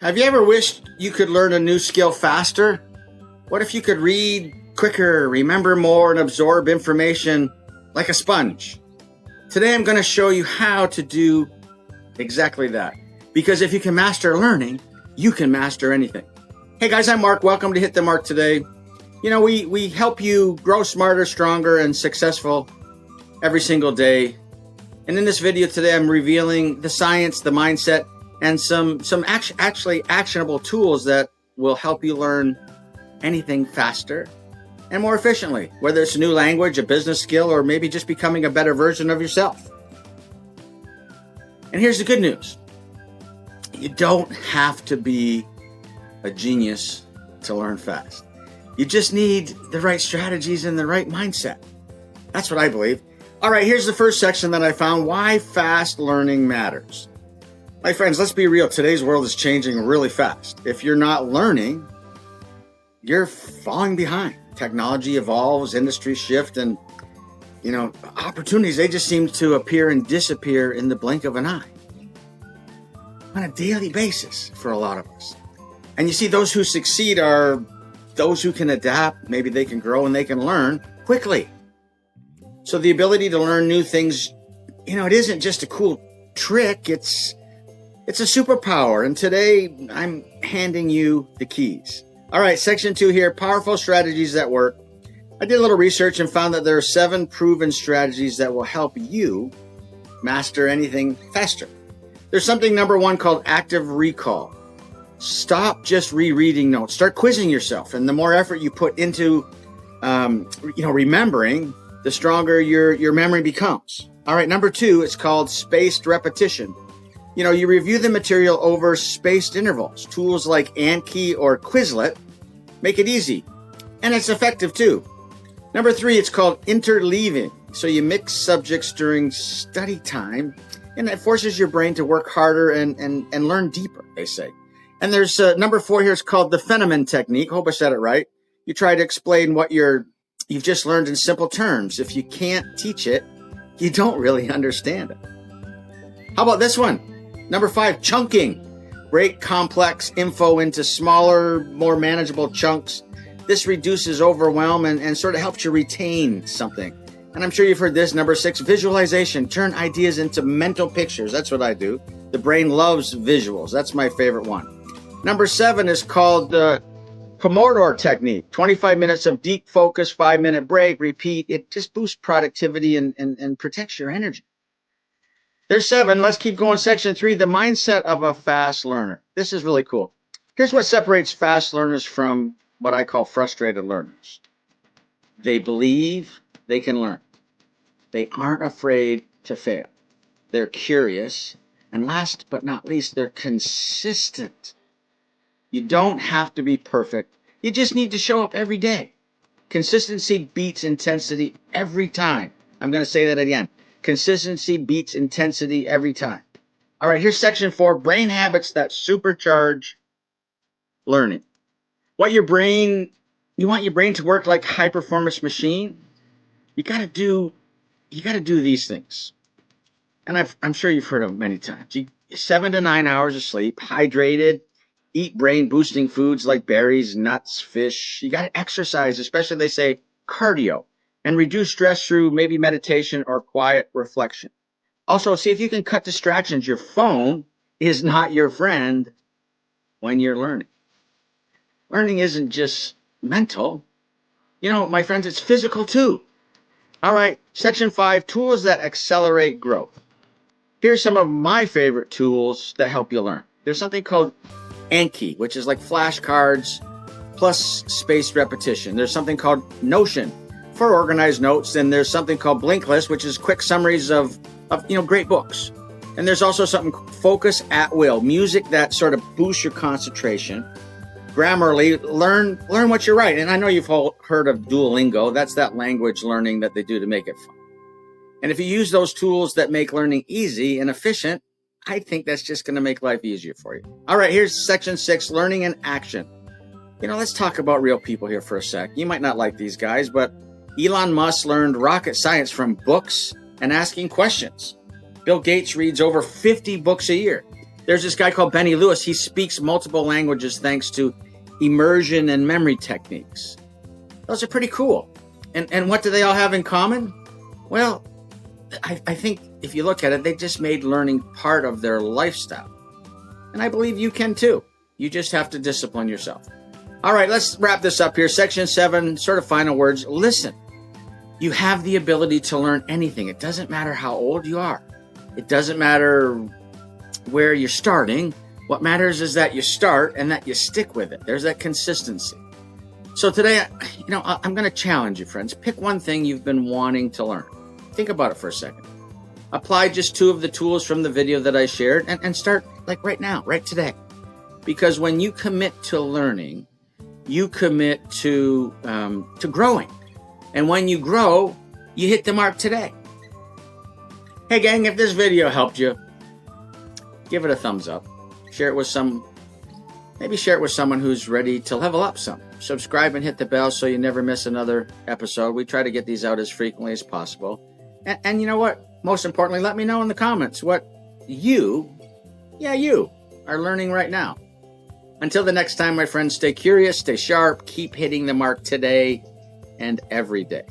Have you ever wished you could learn a new skill faster? What if you could read quicker, remember more, and absorb information like a sponge? Today I'm going to show you how to do exactly that. Because if you can master learning, you can master anything. Hey guys, I'm Mark. Welcome to Hit the Mark today. You know, we help you grow smarter, stronger, and successful every single day. And in this video today, I'm revealing the science, the mindset, and some actually actionable tools that will help you learn anything faster and more efficiently, whether it's a new language, a business skill, or maybe just becoming a better version of yourself. And here's the good news. You don't have to be a genius to learn fast. You just need the right strategies and the right mindset. That's what I believe. All right, here's the first section that I found, why fast learning matters. My friends, let's be real. Today's world is changing really fast. If you're not learning, you're falling behind. Technology evolves, industries shift, and, opportunities, they just seem to appear and disappear in the blink of an eye on a daily basis for a lot of us. And you see, those who succeed are those who can adapt. Maybe they can grow and they can learn quickly. So the ability to learn new things, it isn't just a cool trick. It's a superpower, and today I'm handing you the keys. All right, section 2 here, powerful strategies that work. I did a little research and found that there are 7 proven strategies that will help you master anything faster. There's something, number 1, called active recall. Stop just rereading notes. Start quizzing yourself, and the more effort you put into, remembering, the stronger your memory becomes. All right, number 2, it's called spaced repetition. You review the material over spaced intervals. Tools like Anki or Quizlet make it easy, and it's effective too. Number 3, it's called interleaving. So you mix subjects during study time, and that forces your brain to work harder and learn deeper, they say. And there's number 4 here, it's called the Feynman technique. Hope I said it right. You try to explain what you've just learned in simple terms. If you can't teach it, you don't really understand it. How about this one? Number 5, chunking. Break complex info into smaller, more manageable chunks. This reduces overwhelm and sort of helps you retain something. And I'm sure you've heard this. Number 6, visualization. Turn ideas into mental pictures. That's what I do. The brain loves visuals. That's my favorite one. Number 7 is called the Pomodoro technique. 25 minutes of deep focus, 5-minute break, repeat. It just boosts productivity and protects your energy. There's 7. Let's keep going. Section 3, the mindset of a fast learner. This is really cool. Here's what separates fast learners from what I call frustrated learners. They believe they can learn. They aren't afraid to fail. They're curious. And last but not least, they're consistent. You don't have to be perfect. You just need to show up every day. Consistency beats intensity every time. I'm going to say that again. Consistency beats intensity every time. All right, here's section 4, brain habits that supercharge learning. You want your brain to work like a high-performance machine? You got to do these things. And I'm sure you've heard of them many times. 7 to 9 hours of sleep, hydrated, eat brain-boosting foods like berries, nuts, fish. You got to exercise, especially they say cardio. And reduce stress through maybe meditation or quiet reflection. Also, see if you can cut distractions. Your phone is not your friend when you're learning. Learning isn't just mental. My friends, it's physical too. All right, section 5, tools that accelerate growth. Here's some of my favorite tools that help you learn. There's something called Anki, which is like flashcards plus spaced repetition. There's something called Notion for organized notes, and there's something called Blinkist, which is quick summaries of great books. And there's also something focus at will, music that sort of boosts your concentration. Grammarly, learn what you write. And I know you've all heard of Duolingo. That's that language learning that they do to make it fun. And if you use those tools that make learning easy and efficient, I think that's just going to make life easier for you. All right, here's section 6, learning in action. Let's talk about real people here for a sec. You might not like these guys, but Elon Musk learned rocket science from books and asking questions. Bill Gates reads over 50 books a year. There's this guy called Benny Lewis. He speaks multiple languages thanks to immersion and memory techniques. Those are pretty cool. And what do they all have in common? Well, I think if you look at it, they just made learning part of their lifestyle. And I believe you can too. You just have to discipline yourself. All right, let's wrap this up here. Section 7, sort of final words. Listen. You have the ability to learn anything. It doesn't matter how old you are. It doesn't matter where you're starting. What matters is that you start and that you stick with it. There's that consistency. So today, I'm going to challenge you, friends. Pick one thing you've been wanting to learn. Think about it for a second. Apply just 2 of the tools from the video that I shared and start like right now, right today. Because when you commit to learning, you commit to growing. And when you grow, you hit the mark today. Hey gang, if this video helped you, give it a thumbs up. Share it with someone who's ready to level up some. Subscribe and hit the bell so you never miss another episode. We try to get these out as frequently as possible. And you know what? Most importantly, let me know in the comments what you are learning right now. Until the next time, my friends, stay curious, stay sharp, keep hitting the mark today and every day.